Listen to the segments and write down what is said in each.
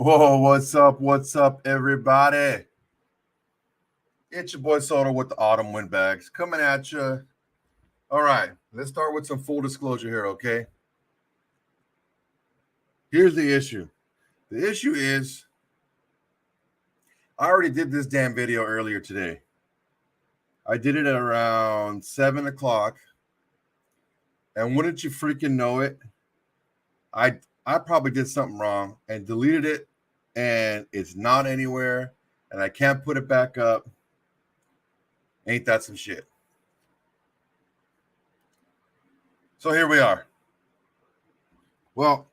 Whoa, what's up? What's up, everybody? It's your boy Soda with the Autumn Windbags coming at you. All right, let's start with some full disclosure here, okay? Here's the issue. The issue is I already did this damn video earlier today. I did it at around 7 o'clock. And wouldn't you freaking know it? I probably did something wrong and deleted it, and it's not anywhere, and I can't put it back up. Ain't that some shit? So here we are. Well,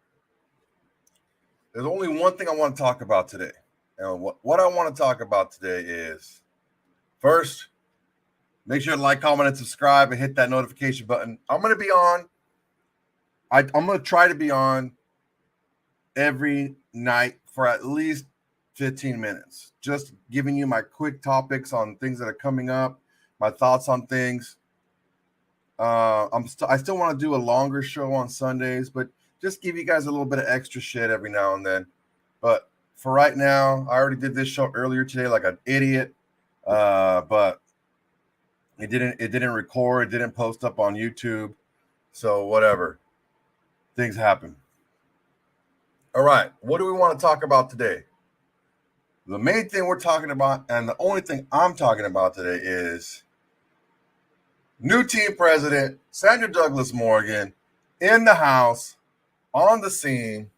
there's only one thing I want to talk about today. And what I want to talk about today is, first, make sure to like, comment, and subscribe and hit that notification button. I'm going to be on. I'm going to try to be on every night for at least 15 minutes. Just giving you my quick topics on things that are coming up, my thoughts on things. I still want to do a longer show on Sundays, but just give you guys a little bit of extra shit every now and then. But for right now, I already did this show earlier today like an idiot, but it didn't record, it didn't post up on YouTube, so whatever. Things happen. All right, what do we want to talk about today? The main thing we're talking about, and the only thing I'm talking about today, is new team president, Sandra Douglass Morgan, in the house, on the scene,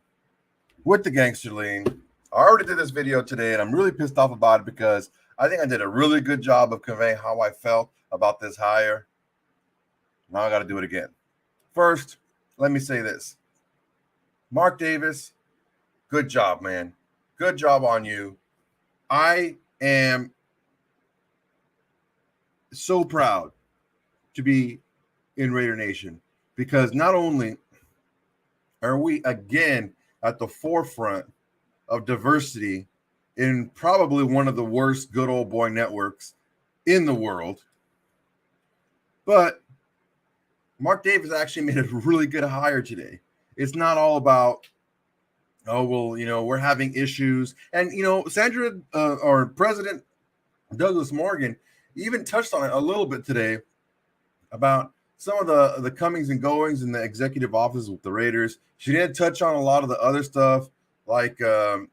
with the gangster lean. I already did this video today, and I'm really pissed off about it because I think I did a really good job of conveying how I felt about this hire. Now I got to do it again. First, let me say this. Mark Davis, good job, man. Good job on you. I am so proud to be in Raider Nation because not only are we again at the forefront of diversity in probably one of the worst good old boy networks in the world, but Mark Davis actually made a really good hire today. It's not all about, oh, well, we're having issues. And, Sandra or President Douglass Morgan even touched on it a little bit today about some of the comings and goings in the executive office with the Raiders. She didn't touch on a lot of the other stuff, like, the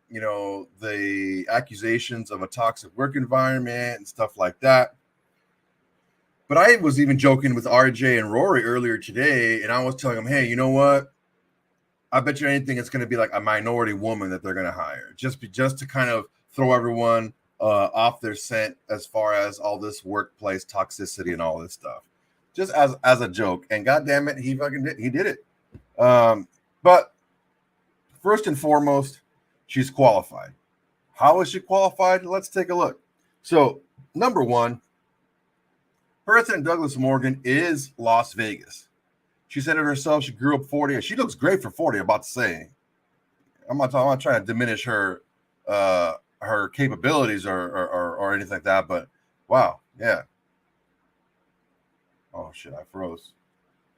accusations of a toxic work environment and stuff like that. But I was even joking with RJ and Rory earlier today, and I was telling them, hey, you know what? I bet you anything it's going to be like a minority woman that they're going to hire, just to kind of throw everyone off their scent as far as all this workplace toxicity and all this stuff, just as a joke. And God damn it, he did it. But first and foremost, she's qualified. How is she qualified? Let's take a look. So, number one, President Douglass Morgan is Las Vegas. She said it herself. She grew up 40. She looks great for 40. I'm about to say. I'm not trying to diminish her capabilities or anything like that. But wow, yeah. Oh shit, I froze.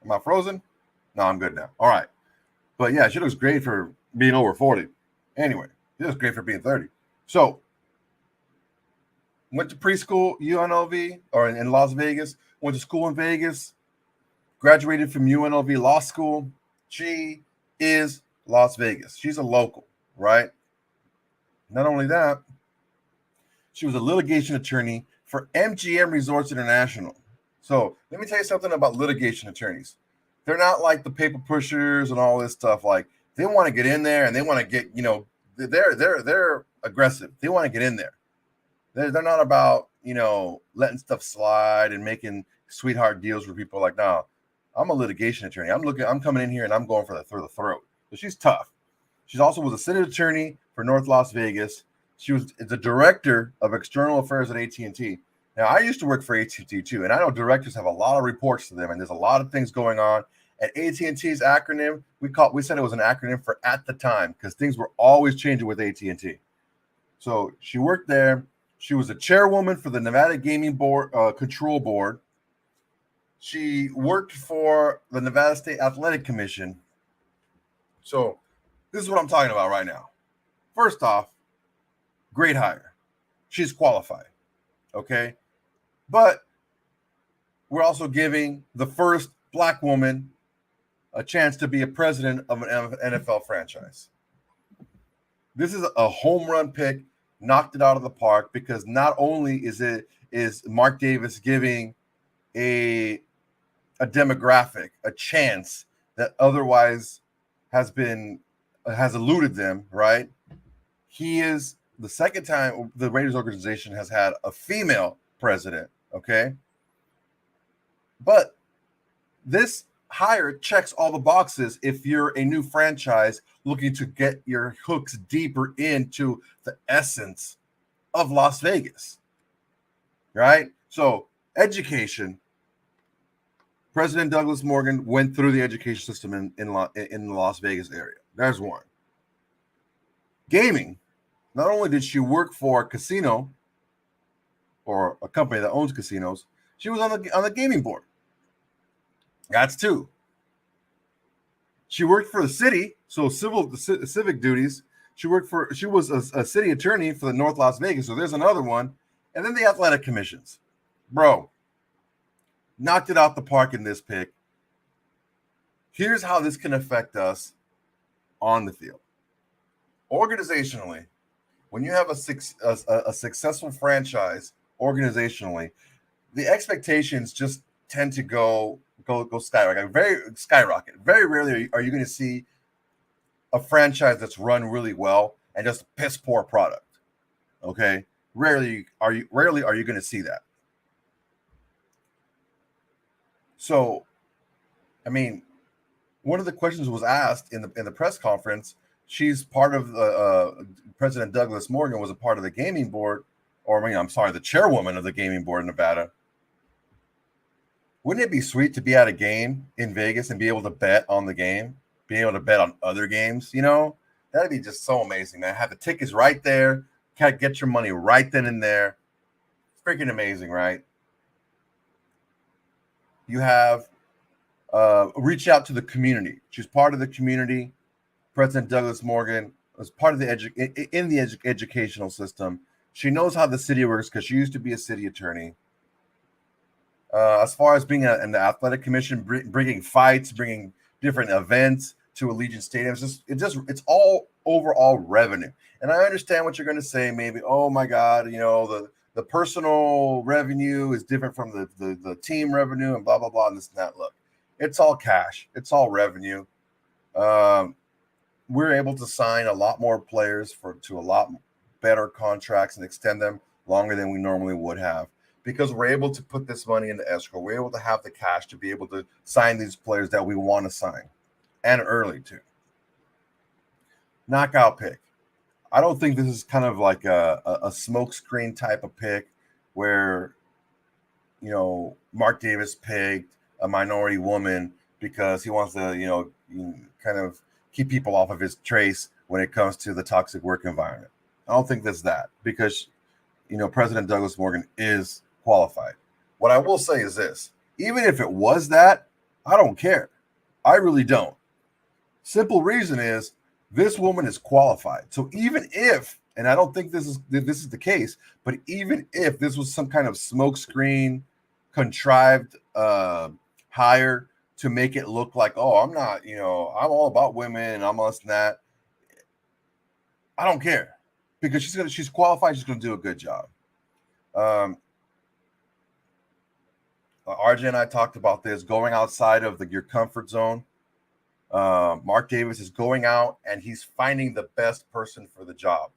Am I frozen? No, I'm good now. All right. But yeah, she looks great for being over 40. Anyway, she looks great for being 30. So went to preschool UNLV or in Las Vegas. Went to school in Vegas. Graduated from UNLV Law School. She is Las Vegas. She's a local, right? Not only that, she was a litigation attorney for MGM Resorts International. So let me tell you something about litigation attorneys. They're not like the paper pushers and all this stuff. Like they want to get in there and they want to get, they're aggressive. They want to get in there. They're not about, letting stuff slide and making sweetheart deals with people. Like, no, I'm a litigation attorney. I'm coming in here and I'm going for the throat. So she's tough. She also was a Senate attorney for North Las Vegas. She was the director of external affairs at AT&T. Now, I used to work for AT&T too, and I know directors have a lot of reports to them, and there's a lot of things going on. And AT&T's acronym, we said it was an acronym for at the time because things were always changing with AT&T. So she worked there. She was a chairwoman for the Nevada Gaming Board Control Board. She worked for the Nevada State Athletic Commission. So this is what I'm talking about right now. First off, great hire. She's qualified. Okay. But we're also giving the first Black woman a chance to be a president of an NFL franchise. This is a home run pick, knocked it out of the park, because not only is Mark Davis giving a demographic a chance that otherwise has eluded them, right? He is the second time the Raiders organization has had a female president, okay? But this hire checks all the boxes if you're a new franchise looking to get your hooks deeper into the essence of Las Vegas, right? So education, President Douglass Morgan went through the education system in the Las Vegas area. There's one. Gaming, not only did she work for a casino or a company that owns casinos, she was on the gaming board. That's two. She worked for the city, so civic duties. She was a city attorney for the North Las Vegas, so there's another one. And then the athletic commissions. Bro, knocked it out the park in this pick. Here's how this can affect us on the field. Organizationally, when you have a successful franchise organizationally, the expectations just tend to go skyrocket. Very rarely are you going to see a franchise that's run really well and just piss poor product. Okay, rarely are you going to see that. So, I mean, one of the questions was asked in the press conference. She's part of President Douglass Morgan was a part of the gaming board, the chairwoman of the gaming board in Nevada. Wouldn't it be sweet to be at a game in Vegas and be able to bet on the game, being able to bet on other games? You know, that'd be just so amazing, man. Have the tickets right there, can't get your money right then and there. Freaking amazing, right? You have reach out to the community. She's part of the community. President Douglass Morgan was part of the educational system. She knows how the city works because she used to be a city attorney. As far as being in the athletic commission, bringing fights, bringing different events to Allegiant Stadium, it's all overall revenue. And I understand what you're going to say. Maybe, oh my God, the personal revenue is different from the team revenue and blah blah blah and this and that. Look, it's all cash. It's all revenue. We're able to sign a lot more players to a lot better contracts and extend them longer than we normally would have, because we're able to put this money into escrow. We're able to have the cash to be able to sign these players that we want to sign, and early too. Knockout pick. I don't think this is kind of like a smokescreen type of pick where, Mark Davis picked a minority woman because he wants to, kind of keep people off of his trace when it comes to the toxic work environment. I don't think that's that, because, President Douglass Morgan is qualified. What I will say is this: even if it was that, I don't care. I really don't. Simple reason is this woman is qualified. So even if, and I don't think this is the case, but even if this was some kind of smokescreen, contrived hire to make it look like, oh, I'm not, I'm all about women and I'm this and that, I don't care, because she's qualified. She's going to do a good job. RJ and I talked about this, going outside of your comfort zone. Mark Davis is going out and he's finding the best person for the job.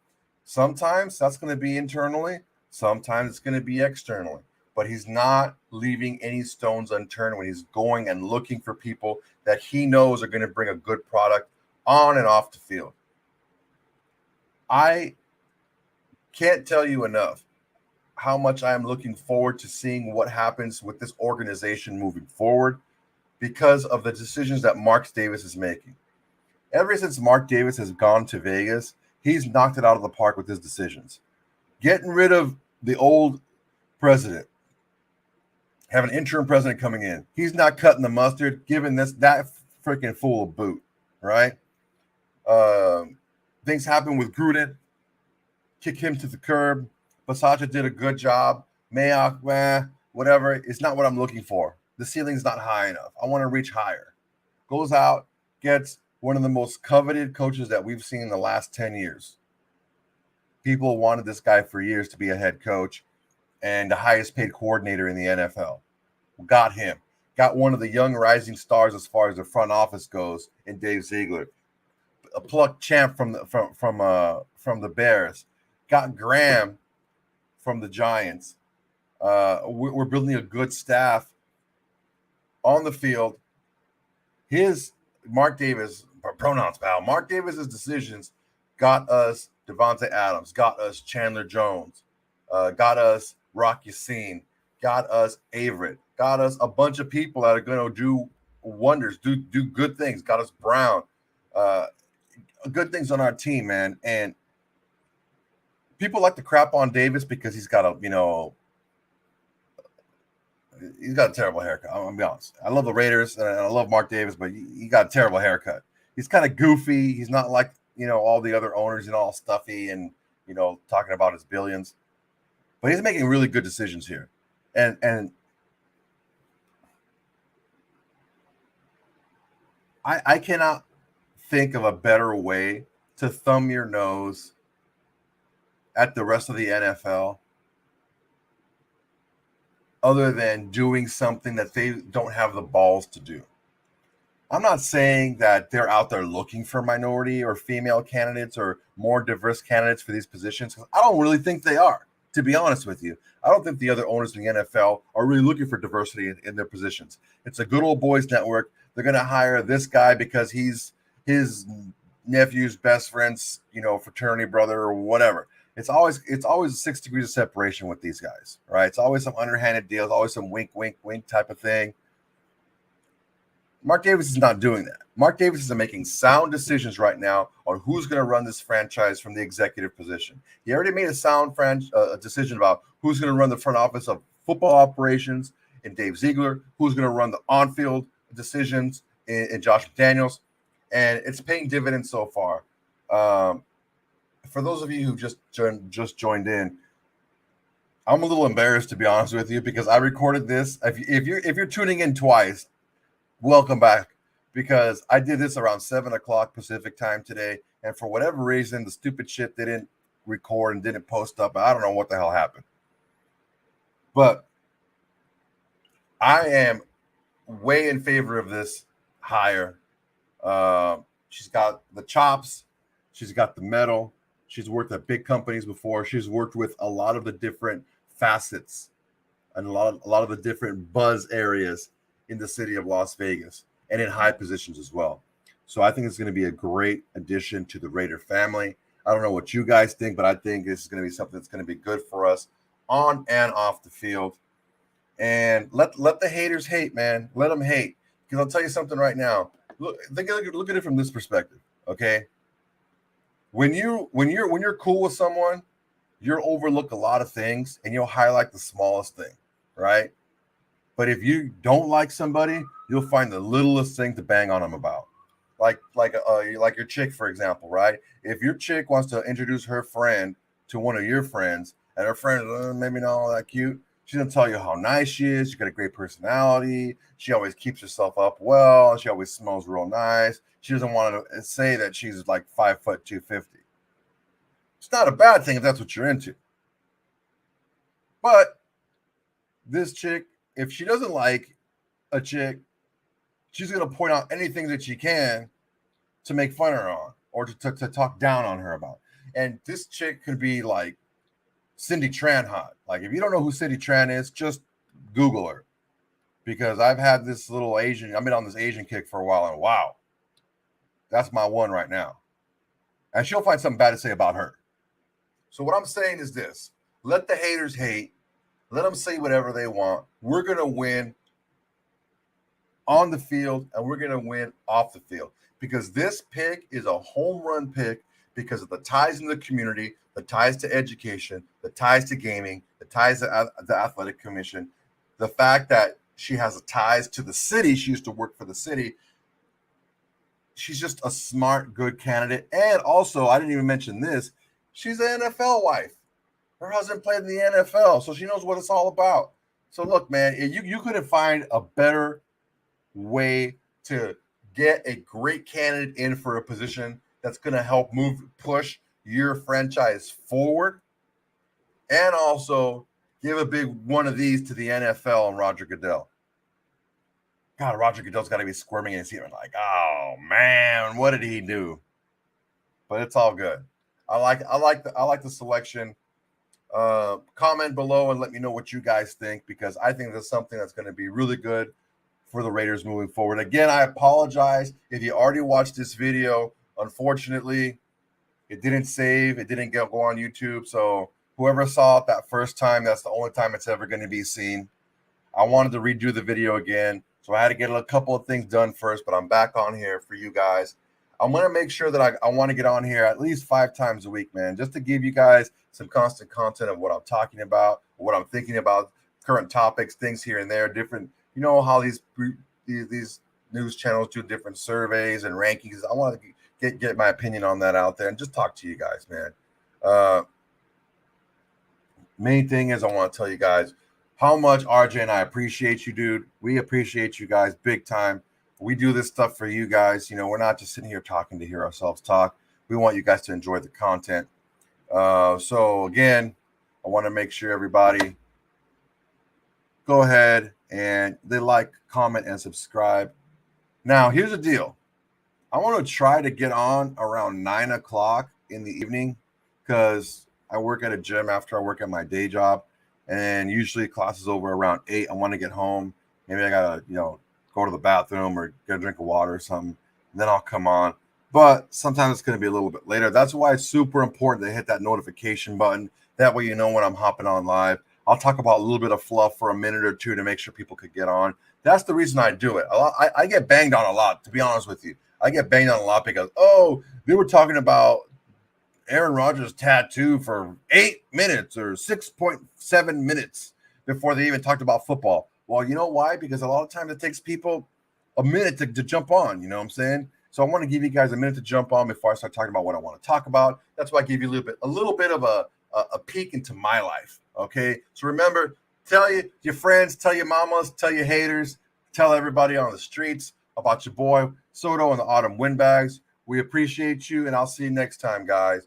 Sometimes that's going to be internally, sometimes it's going to be externally, but he's not leaving any stones unturned when he's going and looking for people that he knows are going to bring a good product on and off the field. I can't tell you enough how much I am looking forward to seeing what happens with this organization moving forward, because of the decisions that Mark Davis is making. Ever since Mark Davis has gone to Vegas, he's knocked it out of the park with his decisions. Getting rid of the old president, have an interim president coming in. He's not cutting the mustard, giving that freaking fool a boot, right? Things happen with Gruden. Kick him to the curb. Basaccia did a good job. Mayock, whatever. It's not what I'm looking for. The ceiling's not high enough. I want to reach higher. Goes out, gets one of the most coveted coaches that we've seen in the last 10 years. People wanted this guy for years to be a head coach and the highest paid coordinator in the NFL. Got him. Got one of the young rising stars as far as the front office goes in Dave Ziegler. A plucked champ from the Bears. Got Graham from the Giants. We're building a good staff on the field. Mark Davis, pronouns, pal. Mark Davis's decisions got us Devontae Adams, got us Chandler Jones, got us Rock Yassin, got us Averett, got us a bunch of people that are going to do wonders, do good things. Got us Brown, good things on our team, man. And people like to crap on Davis because he's got he's got a terrible haircut. I'm gonna be honest. I love the Raiders and I love Mark Davis, but he got a terrible haircut. He's kind of goofy. He's not like all the other owners, all stuffy and talking about his billions. But he's making really good decisions here, and I cannot think of a better way to thumb your nose at the rest of the NFL other than doing something that they don't have the balls to do. I'm not saying that they're out there looking for minority or female candidates or more diverse candidates for these positions. I don't really think they are, to be honest with you. I don't think the other owners in the NFL are really looking for diversity in their positions. It's a good old boys network. They're going to hire this guy because he's his nephew's best friend's, fraternity brother or whatever. It's always 6 degrees of separation with these guys, right? It's always some underhanded deals, always some wink, wink, wink type of thing. Mark Davis is not doing that. Mark Davis is making sound decisions right now on who's going to run this franchise from the executive position. He already made a sound decision about who's going to run the front office of football operations in Dave Ziegler, who's going to run the on-field decisions in Josh McDaniels, and it's paying dividends so far. For those of you who just joined in, I'm a little embarrassed, to be honest with you, because I recorded this. If you're tuning in twice, welcome back, because I did this around 7:00 Pacific time today, and for whatever reason, the stupid shit didn't record and didn't post up. I don't know what the hell happened, but I am way in favor of this hire. She's got the chops, she's got the metal. She's worked at big companies before. She's worked with a lot of the different facets and a lot of the different buzz areas in the city of Las Vegas and in high positions as well. So I think it's going to be a great addition to the Raider family. I don't know what you guys think, but I think this is going to be something that's going to be good for us on and off the field. And let the haters hate, man. Let them hate. Because I'll tell you something right now. Look at it from this perspective, okay? When you're cool with someone, you'll overlook a lot of things and you'll highlight the smallest thing, right? But if you don't like somebody, you'll find the littlest thing to bang on them about. Like your chick, for example, right? If your chick wants to introduce her friend to one of your friends, and her friend is maybe not all that cute, she's gonna tell you how nice she is. She's got a great personality. She always keeps herself up well. She always smells real nice. She doesn't want to say that she's like 5 foot 250. It's not a bad thing if that's what you're into. But this chick, if she doesn't like a chick, she's going to point out anything that she can to make fun of her on or to talk down on her about. And this chick could be like Cindy Tran hot. Like, if you don't know who Cindy Tran is, just Google her. Because I've had this little Asian, I've been on this Asian kick for a while, and wow, that's my one right now. And she'll find something bad to say about her. So what I'm saying is this: let the haters hate. Let them say whatever they want. We're going to win on the field, and we're going to win off the field. Because this pick is a home run pick because of the ties in the community, the ties to education, the ties to gaming, the ties to the athletic commission, the fact that she has ties to the city. She used to work for the city. she's just a smart, good candidate. And also, I didn't even mention this, she's an NFL wife. Her husband played in the NFL, so she knows what it's all about. So look, man, you couldn't find a better way to get a great candidate in for a position that's going to help push your franchise forward, and also give a big one of these to the NFL and Roger Goodell. God, Roger Goodell's got to be squirming in his seat like, oh man, what did he do? But it's all good. I like the selection. Comment below and let me know what you guys think, because I think this is something that's going to be really good for the Raiders moving forward. Again, I apologize if you already watched this video. Unfortunately, it didn't save. It didn't go on YouTube. So whoever saw it that first time, that's the only time it's ever going to be seen. I wanted to redo the video again, so I had to get a couple of things done first, but I'm back on here for you guys. I'm going to make sure that I want to get on here at least 5 times a week, man, just to give you guys some constant content of what I'm talking about, what I'm thinking about, current topics, things here and there, different, you know how these news channels do different surveys and rankings. I want to get my opinion on that out there and just talk to you guys, man. Main thing is I want to tell you guys how much RJ and I appreciate you, dude. We appreciate you guys big time. We do this stuff for you guys. You know, we're not just sitting here talking to hear ourselves talk. We want you guys to enjoy the content. So again, I want to make sure everybody go ahead and they like, comment, and subscribe. Now, here's the deal. I want to try to get on around 9 o'clock in the evening, because I work at a gym after I work at my day job, and usually class is over around 8. I want to get home. Maybe I gotta, go to the bathroom or get a drink of water or something. Then I'll come on. But sometimes it's going to be a little bit later. That's why it's super important to hit that notification button. That way you know when I'm hopping on live. I'll talk about a little bit of fluff for a minute or two to make sure people could get on. That's the reason I do it. I get banged on a lot, to be honest with you. I get banged on a lot because, they were talking about Aaron Rodgers' tattoo for 8 minutes or 6.7 minutes before they even talked about football. Well, you know why? Because a lot of times it takes people a minute to jump on, you know what I'm saying? So I want to give you guys a minute to jump on before I start talking about what I want to talk about. That's why I give you a little bit of a peek into my life, okay? So remember, tell your friends, tell your mamas, tell your haters, tell everybody on the streets about your boy Soto and the Autumn Windbags. We appreciate you, and I'll see you next time, guys.